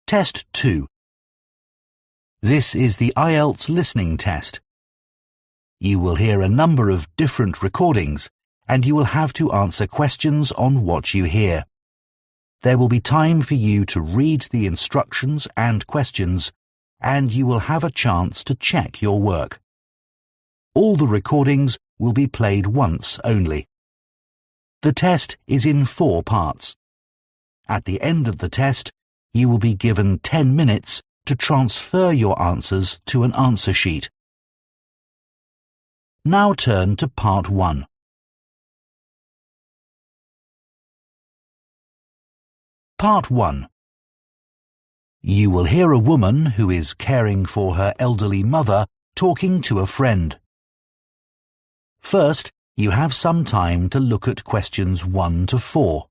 Test 2. This is the IELTS listening test. You will hear a number of different recordings, and you will have to answer questions on what you hear. There will be time for you to read the instructions and questions, and you will have a chance to check your work. All the recordings will be played once only. The test is in 4 parts. At the end of the test, you will be given 10 minutes to transfer your answers to an answer sheet. Now turn to Part 1. Part 1. You will hear a woman who is caring for her elderly mother talking to a friend. First, you have some time to look at questions 1 to 4.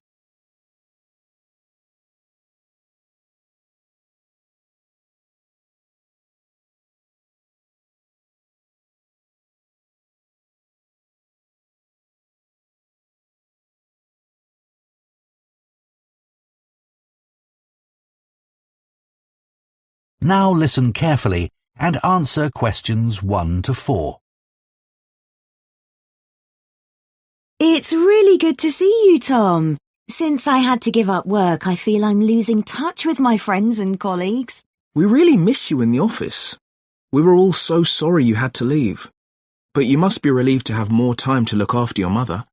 Now listen carefully and answer questions 1 to 4. It's really good to see you, Tom. Since I had to give up work, I feel I'm losing touch with my friends and colleagues. We really miss you in the office. We were all so sorry you had to leave. But you must be relieved to have more time to look after your mother.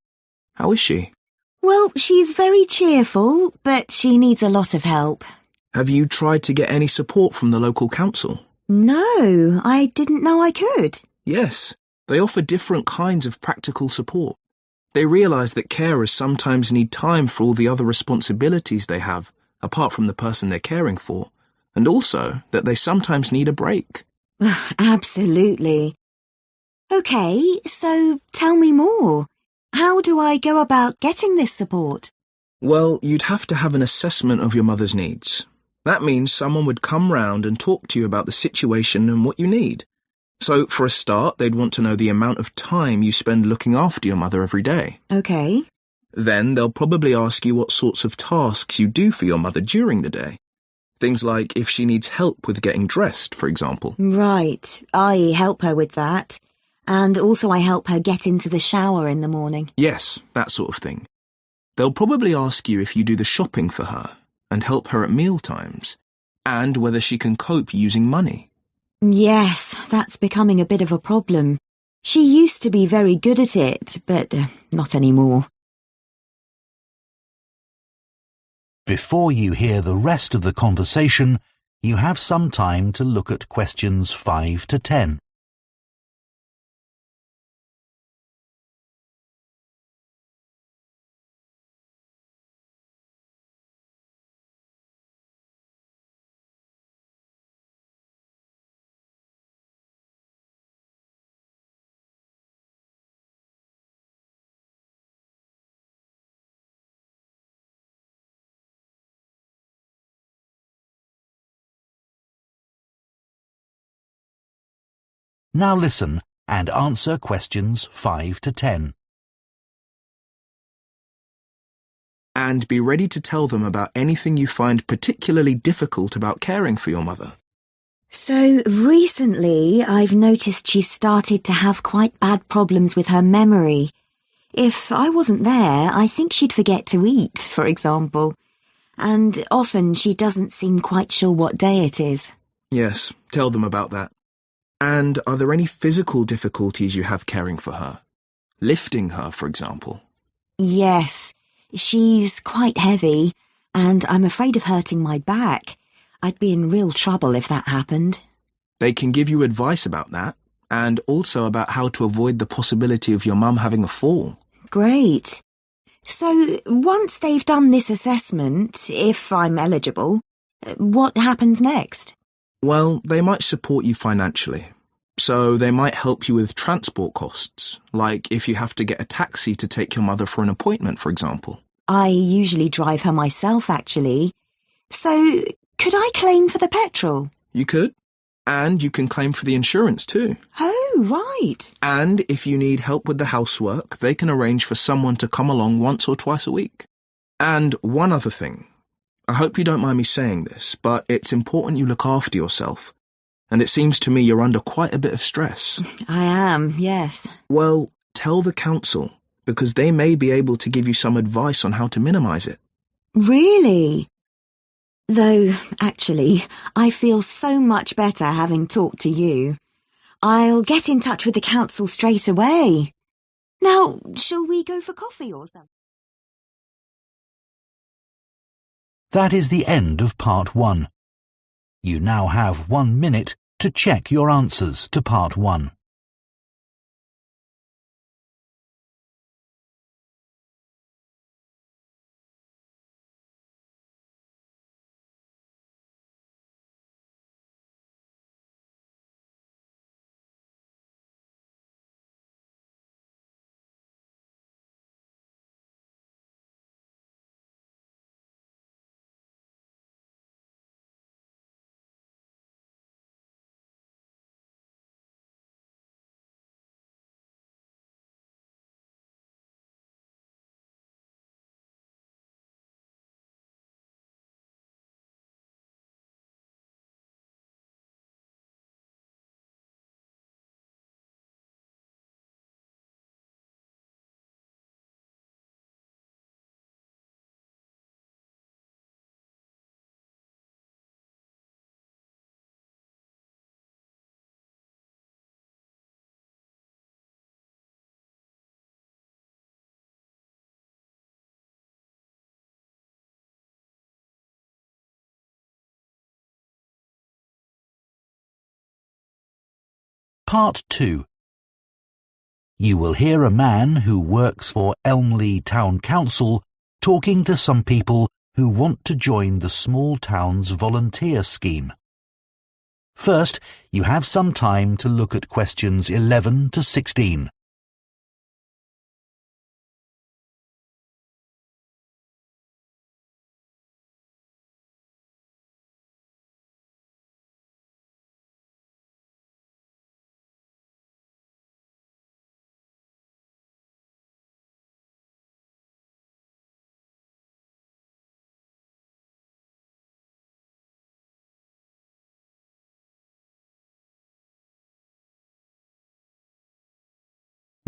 How is she? Well, she's very cheerful, but she needs a lot of help. Have you tried to get any support from the local council? No, I didn't know I could. Yes, they offer different kinds of practical support. They realise that carers sometimes need time for all the other responsibilities they have, apart from the person they're caring for, and also that they sometimes need a break. Absolutely. OK, so tell me more. How do I go about getting this support? Well, you'd have to have an assessment of your mother's needs. That means someone would come round and talk to you about the situation and what you need. So, for a start, they'd want to know the amount of time you spend looking after your mother every day. OK. Then they'll probably ask you what sorts of tasks you do for your mother during the day. Things like if she needs help with getting dressed, for example. Right, I help her with that. And also I help her get into the shower in the morning. Yes, that sort of thing. They'll probably ask you if you do the shopping for her and help her at mealtimes, and whether she can cope using money. Yes, that's becoming a bit of a problem. She used to be very good at it, but not anymore. Before you hear the rest of the conversation, you have some time to look at questions 5 to 10. Now listen and answer questions 5 to 10. And be ready to tell them about anything you find particularly difficult about caring for your mother. So recently I've noticed she's started to have quite bad problems with her memory. If I wasn't there, I think she'd forget to eat, for example. And often she doesn't seem quite sure what day it is. Yes, tell them about that. And are there any physical difficulties you have caring for her? Lifting her, for example. Yes, she's quite heavy, and I'm afraid of hurting my back. I'd be in real trouble if that happened. They can give you advice about that, and also about how to avoid the possibility of your mum having a fall. Great. So, once they've done this assessment, if I'm eligible, what happens next? Well, they might support you financially. So they might help you with transport costs, like if you have to get a taxi to take your mother for an appointment, for example. I usually drive her myself, actually. So, could I claim for the petrol? You could. And you can claim for the insurance too. Oh, right. And if you need help with the housework, they can arrange for someone to come along once or twice a week. And one other thing. I hope you don't mind me saying this, but it's important you look after yourself. And it seems to me you're under quite a bit of stress. I am, yes. Well, tell the council, because they may be able to give you some advice on how to minimize it. Really? Though, actually, I feel so much better having talked to you. I'll get in touch with the council straight away. Now, shall we go for coffee or something? That is the end of part 1. You now have 1 minute to check your answers to part 1. Part 2. You will hear a man who works for Elmley Town Council talking to some people who want to join the small town's volunteer scheme. First, you have some time to look at questions 11 to 16.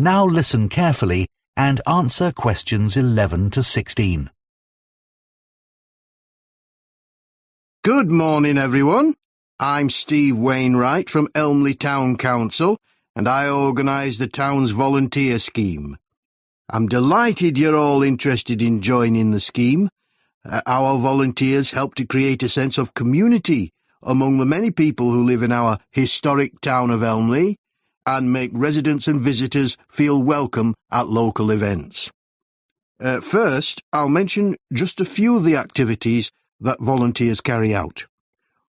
Now listen carefully and answer questions 11 to 16. Good morning, everyone. I'm Steve Wainwright from Elmley Town Council, and I organise the town's volunteer scheme. I'm delighted you're all interested in joining the scheme. Our volunteers help to create a sense of community among the many people who live in our historic town of Elmley, and make residents and visitors feel welcome at local events. First, I'll mention just a few of the activities that volunteers carry out.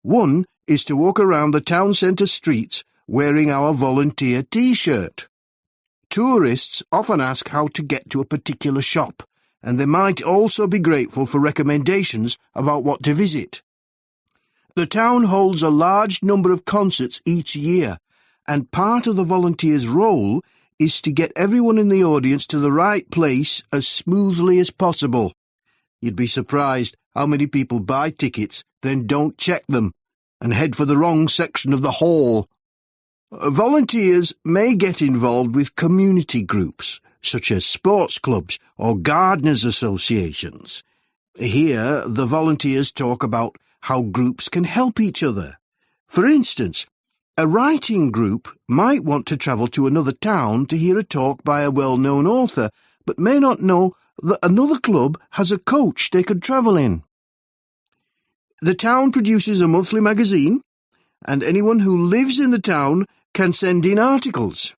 One is to walk around the town centre streets wearing our volunteer T-shirt. Tourists often ask how to get to a particular shop, and they might also be grateful for recommendations about what to visit. The town holds a large number of concerts each year, and part of the volunteers' role is to get everyone in the audience to the right place as smoothly as possible. You'd be surprised how many people buy tickets, then don't check them, and head for the wrong section of the hall. Volunteers may get involved with community groups, such as sports clubs or gardeners' associations. Here, the volunteers talk about how groups can help each other. For instance, a writing group might want to travel to another town to hear a talk by a well-known author, but may not know that another club has a coach they could travel in. The town produces a monthly magazine, and anyone who lives in the town can send in articles.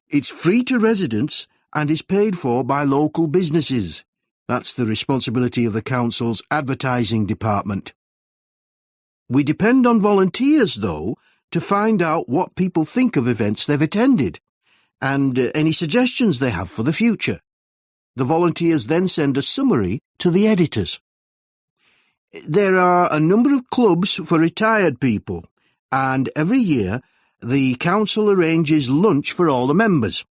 It's free to residents and is paid for by local businesses. That's the responsibility of the council's advertising department. We depend on volunteers, though, to find out what people think of events they've attended, and any suggestions they have for the future. The volunteers then send a summary to the editors. There are a number of clubs for retired people, and every year the council arranges lunch for all the members.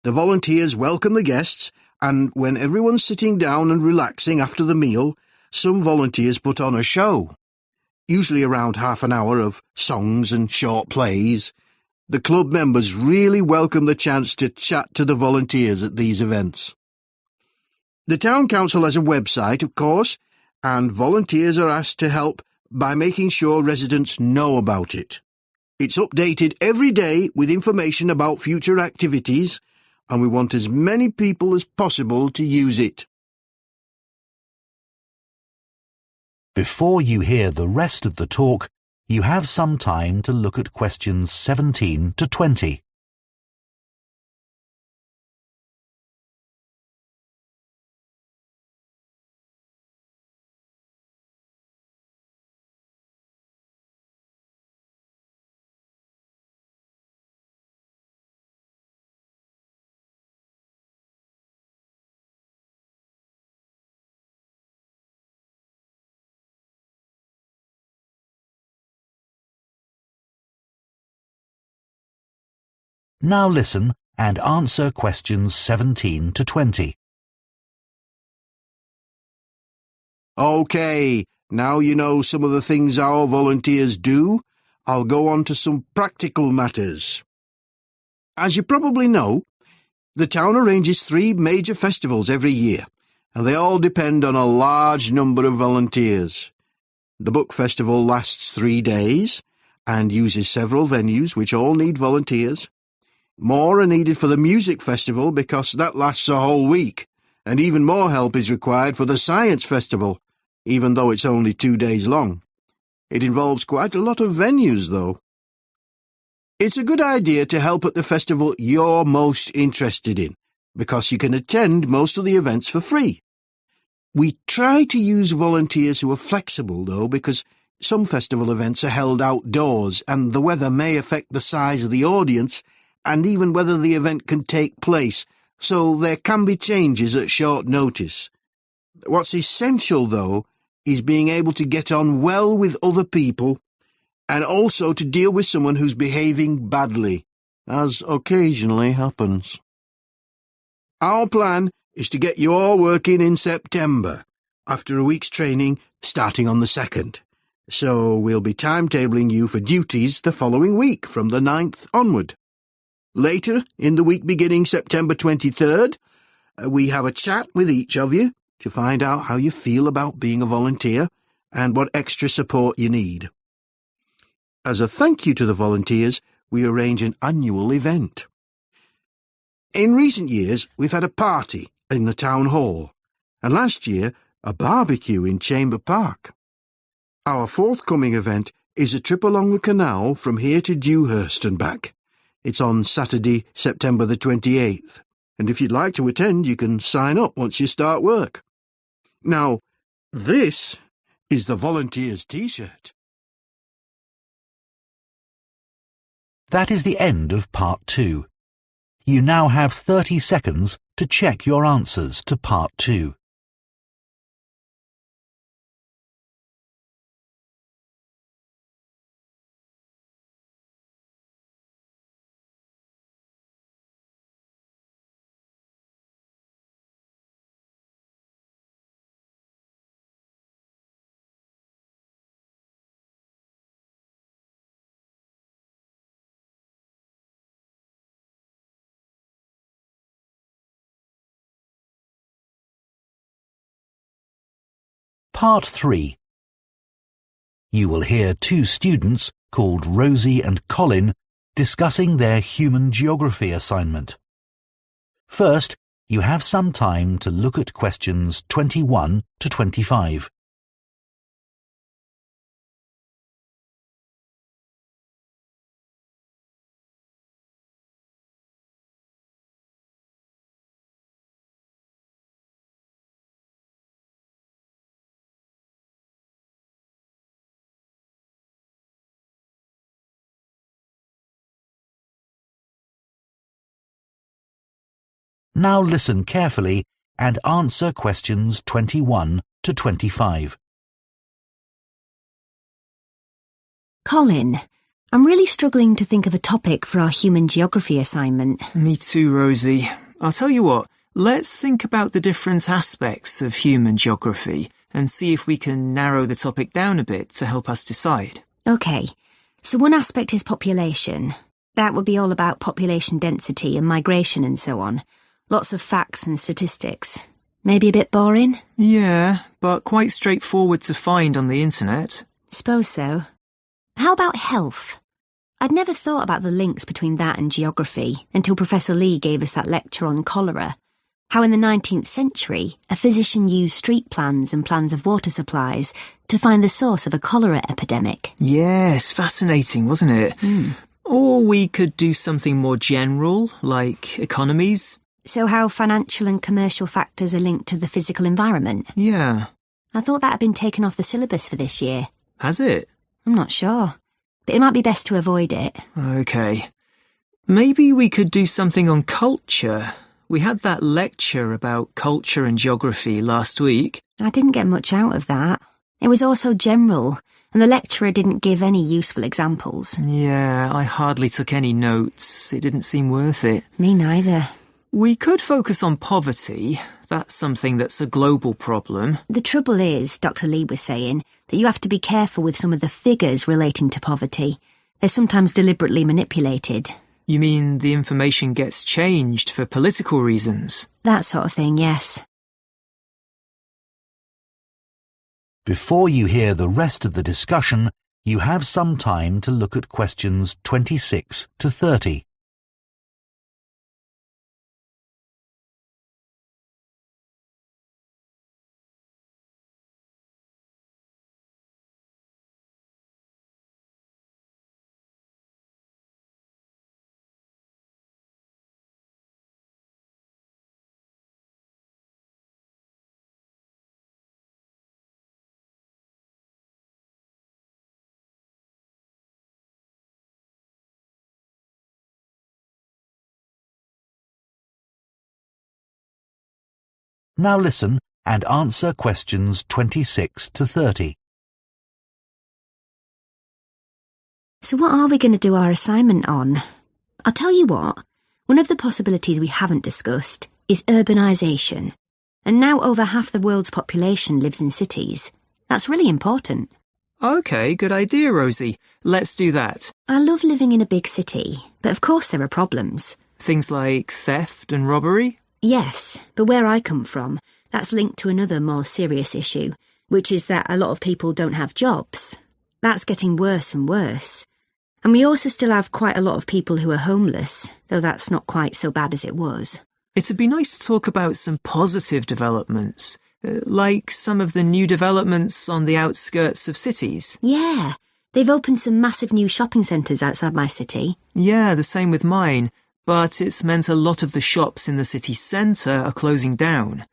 The volunteers welcome the guests, and when everyone's sitting down and relaxing after the meal, some volunteers put on a show, usually around half an hour of songs and short plays. The club members really welcome the chance to chat to the volunteers at these events. The town council has a website, of course, and volunteers are asked to help by making sure residents know about it. It's updated every day with information about future activities, and we want as many people as possible to use it. Before you hear the rest of the talk, you have some time to look at questions 17 to 20. Now listen and answer questions 17 to 20. OK, now you know some of the things our volunteers do. I'll go on to some practical matters. As you probably know, the town arranges 3 major festivals every year, and they all depend on a large number of volunteers. The book festival lasts 3 days and uses several venues which all need volunteers. More are needed for the music festival because that lasts a whole week, and even more help is required for the science festival, even though it's only 2 days long. It involves quite a lot of venues, though. It's a good idea to help at the festival you're most interested in, because you can attend most of the events for free. We try to use volunteers who are flexible, though, because some festival events are held outdoors, and the weather may affect the size of the audience and even whether the event can take place, so there can be changes at short notice. What's essential, though, is being able to get on well with other people and also to deal with someone who's behaving badly, as occasionally happens. Our plan is to get you all working in September, after a week's training starting on the 2nd. So we'll be timetabling you for duties the following week from the 9th onward. Later, in the week beginning September 23rd, we have a chat with each of you to find out how you feel about being a volunteer and what extra support you need. As a thank you to the volunteers, we arrange an annual event. In recent years, we've had a party in the town hall, and last year, a barbecue in Chamber Park. Our forthcoming event is a trip along the canal from here to Dewhurst and back. It's on Saturday, September the 28th, and if you'd like to attend, you can sign up once you start work. Now, this is the Volunteers T-shirt. That is the end of Part 2. You now have 30 seconds to check your answers to Part 2. Part 3. You will hear 2 students called Rosie and Colin discussing their human geography assignment. First, you have some time to look at questions 21 to 25. Now listen carefully and answer questions 21 to 25. Colin, I'm really struggling to think of a topic for our human geography assignment. Me too, Rosie. I'll tell you what, let's think about the different aspects of human geography and see if we can narrow the topic down a bit to help us decide. OK, so one aspect is population. That would be all about population density and migration and so on. Lots of facts and statistics. Maybe a bit boring? Yeah, but quite straightforward to find on the internet. Suppose so. How about health? I'd never thought about the links between that and geography until Professor Lee gave us that lecture on cholera. How in the 19th century, a physician used street plans and plans of water supplies to find the source of a cholera epidemic. Yes, fascinating, wasn't it? Or we could do something more general, like economies. So how financial and commercial factors are linked to the physical environment? Yeah. I thought that had been taken off the syllabus for this year. Has it? I'm not sure, but it might be best to avoid it. OK. Maybe we could do something on culture. We had that lecture about culture and geography last week. I didn't get much out of that. It was all so general, and the lecturer didn't give any useful examples. Yeah, I hardly took any notes. It didn't seem worth it. Me neither. We could focus on poverty. That's something that's a global problem. The trouble is, Dr. Lee was saying, that you have to be careful with some of the figures relating to poverty. They're sometimes deliberately manipulated. You mean the information gets changed for political reasons? That sort of thing, yes. Before you hear the rest of the discussion, you have some time to look at questions 26 to 30. Now listen and answer questions 26 to 30. So what are we going to do our assignment on? I'll tell you what, one of the possibilities we haven't discussed is urbanisation. And now over half the world's population lives in cities. That's really important. OK, good idea, Rosie. Let's do that. I love living in a big city, but of course there are problems. Things like theft and robbery? Yes, but where I come from, that's linked to another more serious issue, which is that a lot of people don't have jobs. That's getting worse and worse. And we also still have quite a lot of people who are homeless, though that's not quite so bad as it was. It'd be nice to talk about some positive developments, like some of the new developments on the outskirts of cities. Yeah, they've opened some massive new shopping centres outside my city. Yeah, the same with mine, but it's meant a lot of the shops in the city centre are closing down.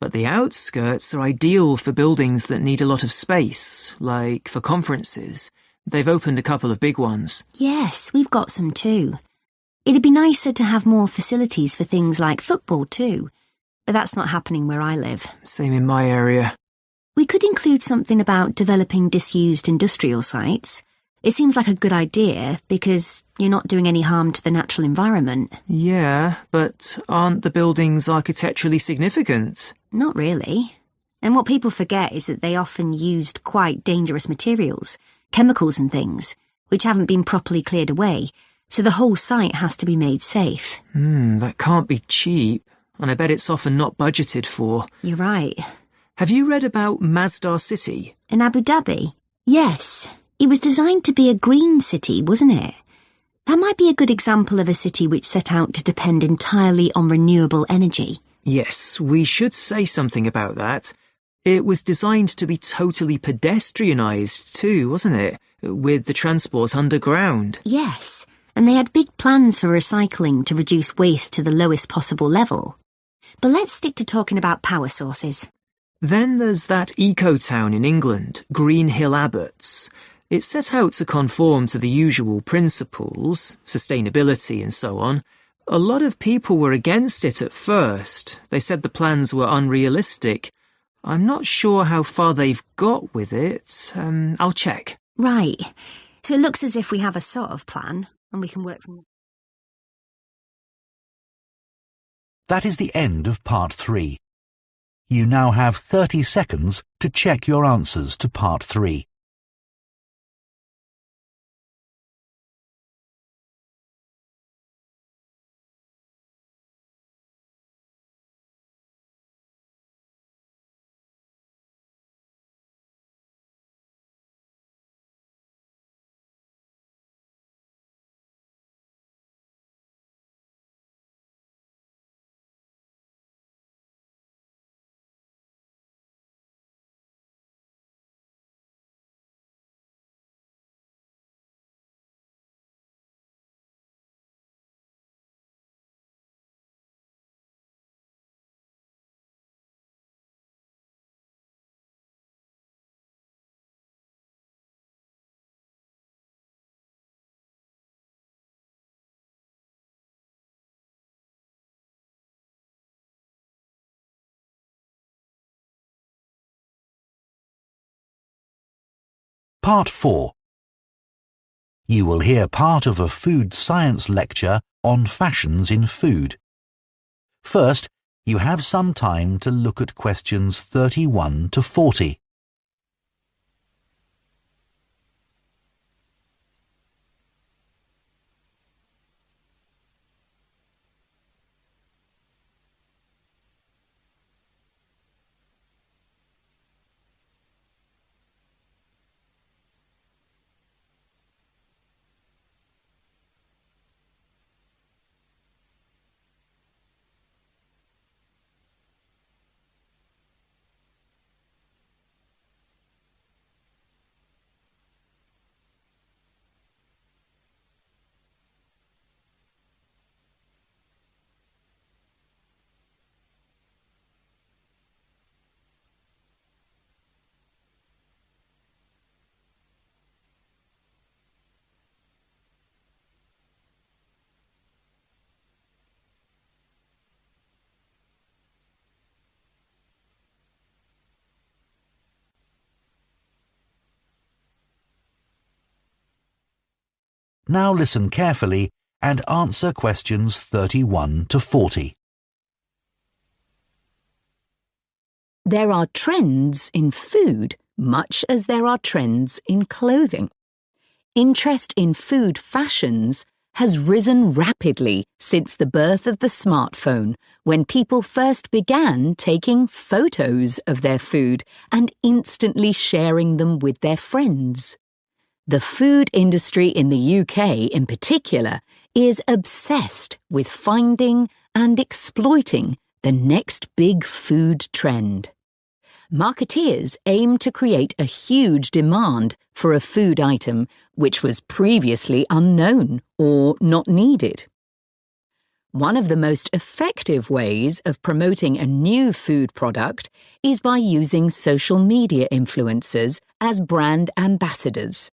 But the outskirts are ideal for buildings that need a lot of space, like for conferences. They've opened a couple of big ones. Yes, we've got some too. It'd be nicer to have more facilities for things like football too, but that's not happening where I live. Same in my area. We could include something about developing disused industrial sites. It seems like a good idea because you're not doing any harm to the natural environment. Yeah, but aren't the buildings architecturally significant? Not really. And what people forget is that they often used quite dangerous materials, chemicals and things, which haven't been properly cleared away, so the whole site has to be made safe. That can't be cheap, and I bet it's often not budgeted for. You're right. Have you read about Masdar City? In Abu Dhabi? Yes. It was designed to be a green city, wasn't it? That might be a good example of a city which set out to depend entirely on renewable energy. Yes, we should say something about that. It was designed to be totally pedestrianised too, wasn't it? With the transport underground. Yes, and they had big plans for recycling to reduce waste to the lowest possible level. But let's stick to talking about power sources. Then there's that eco-town in England, Green Hill Abbots. It set out to conform to the usual principles, sustainability and so on. A lot of people were against it at first. They said the plans were unrealistic. I'm not sure how far they've got with it. I'll check. Right. So it looks as if we have a sort of plan, and we can work from... That is the end of part 3. You now have 30 seconds to check your answers to Part 3. Part 4. You will hear part of a food science lecture on fashions in food. First, you have some time to look at questions 31 to 40. Now listen carefully and answer questions 31 to 40. There are trends in food much as there are trends in clothing. Interest in food fashions has risen rapidly since the birth of the smartphone, when people first began taking photos of their food and instantly sharing them with their friends. The food industry in the UK in particular is obsessed with finding and exploiting the next big food trend. Marketeers aim to create a huge demand for a food item which was previously unknown or not needed. One of the most effective ways of promoting a new food product is by using social media influencers as brand ambassadors.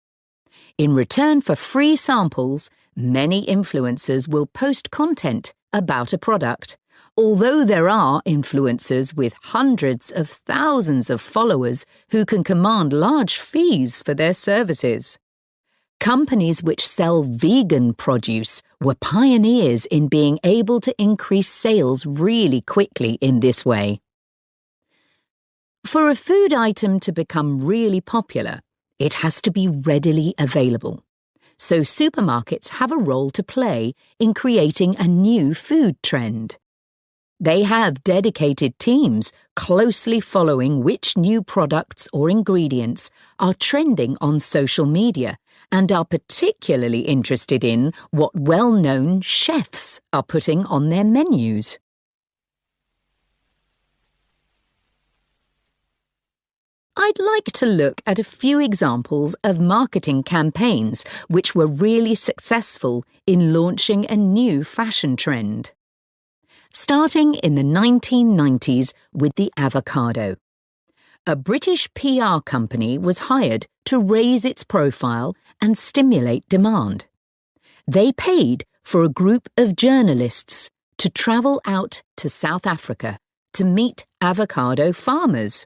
In return for free samples, many influencers will post content about a product. Although there are influencers with hundreds of thousands of followers who can command large fees for their services. Companies which sell vegan produce were pioneers in being able to increase sales really quickly in this way. For a food item to become really popular, it has to be readily available. So supermarkets have a role to play in creating a new food trend. They have dedicated teams closely following which new products or ingredients are trending on social media and are particularly interested in what well-known chefs are putting on their menus. I'd like to look at a few examples of marketing campaigns which were really successful in launching a new fashion trend. Starting in the 1990s with the avocado. A British PR company was hired to raise its profile and stimulate demand. They paid for a group of journalists to travel out to South Africa to meet avocado farmers.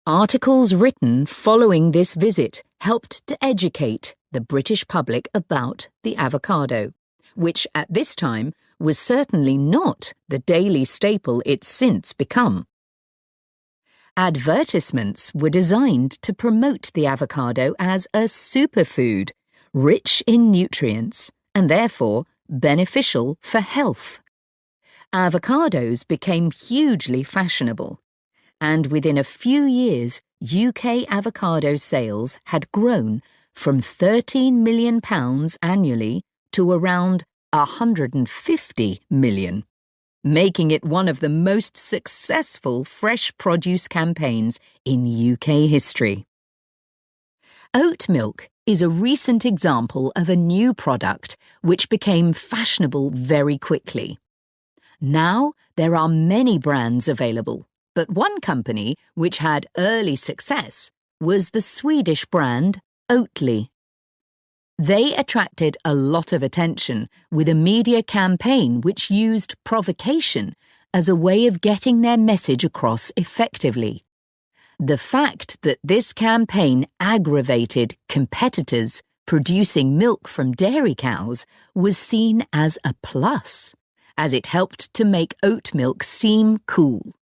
Articles written following this visit helped to educate the British public about the avocado, which at this time was certainly not the daily staple it's since become. Advertisements were designed to promote the avocado as a superfood, rich in nutrients and therefore beneficial for health. Avocados became hugely fashionable, and within a few years, UK avocado sales had grown from £13 million annually to around £150 million, making it one of the most successful fresh produce campaigns in UK history. Oat milk is a recent example of a new product which became fashionable very quickly. Now there are many brands available, but one company which had early success was the Swedish brand Oatly. They attracted a lot of attention with a media campaign which used provocation as a way of getting their message across effectively. The fact that this campaign aggravated competitors producing milk from dairy cows was seen as a plus, as it helped to make oat milk seem cool.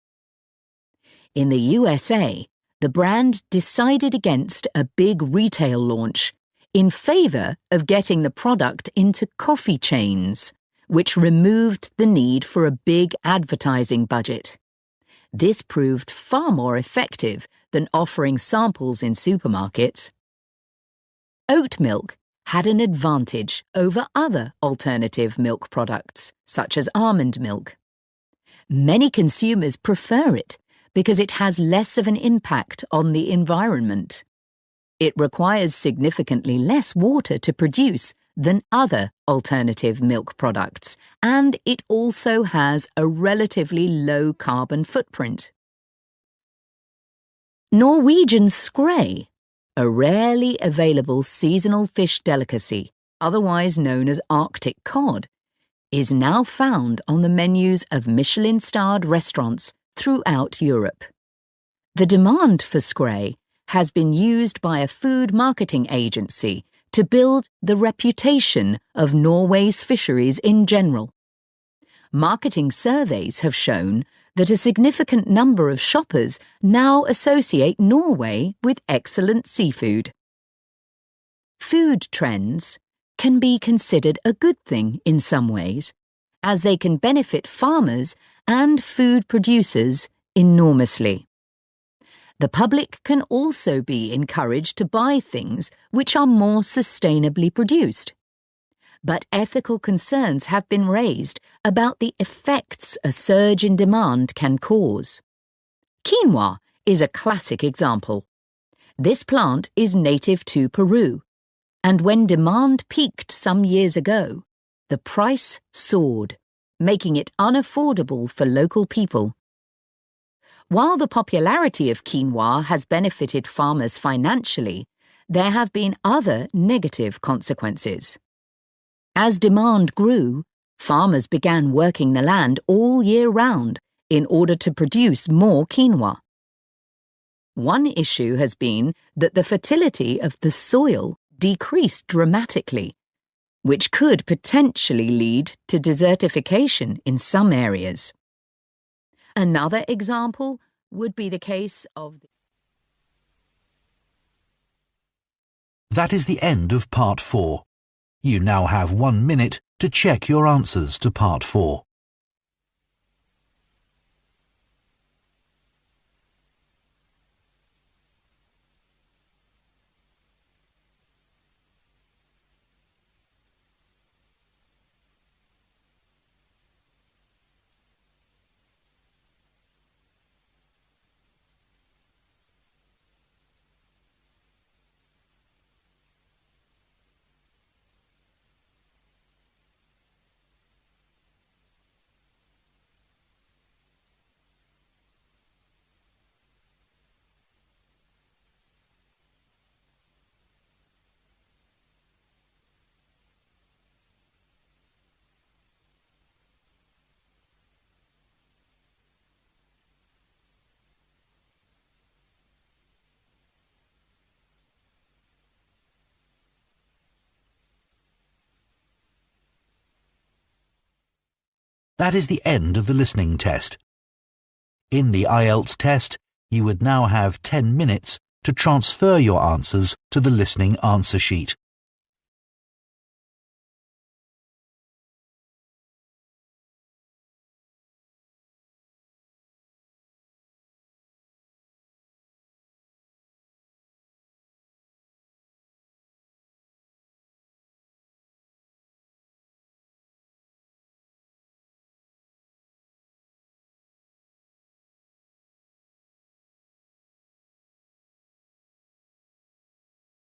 In the USA, the brand decided against a big retail launch in favour of getting the product into coffee chains, which removed the need for a big advertising budget. This proved far more effective than offering samples in supermarkets. Oat milk had an advantage over other alternative milk products, such as almond milk. Many consumers prefer it because it has less of an impact on the environment. It requires significantly less water to produce than other alternative milk products, and it also has a relatively low carbon footprint. Norwegian skrei, a rarely available seasonal fish delicacy, otherwise known as Arctic cod, is now found on the menus of Michelin-starred restaurants throughout Europe. The demand for skrei has been used by a food marketing agency to build the reputation of Norway's fisheries in general. Marketing surveys have shown that a significant number of shoppers now associate Norway with excellent seafood. Food trends can be considered a good thing in some ways, as they can benefit farmers and food producers enormously. The public can also be encouraged to buy things which are more sustainably produced. But ethical concerns have been raised about the effects a surge in demand can cause. Quinoa is a classic example. This plant is native to Peru, and when demand peaked some years ago, the price soared, making it unaffordable for local people. While the popularity of quinoa has benefited farmers financially, there have been other negative consequences. As demand grew, farmers began working the land all year round in order to produce more quinoa. One issue has been that the fertility of the soil decreased dramatically, which could potentially lead to desertification in some areas. Another example would be the case of... That is the end of Part 4. You now have 1 minute to check your answers to Part 4. That is the end of the listening test. In the IELTS test, You would now have 10 minutes to transfer your answers to the listening answer sheet.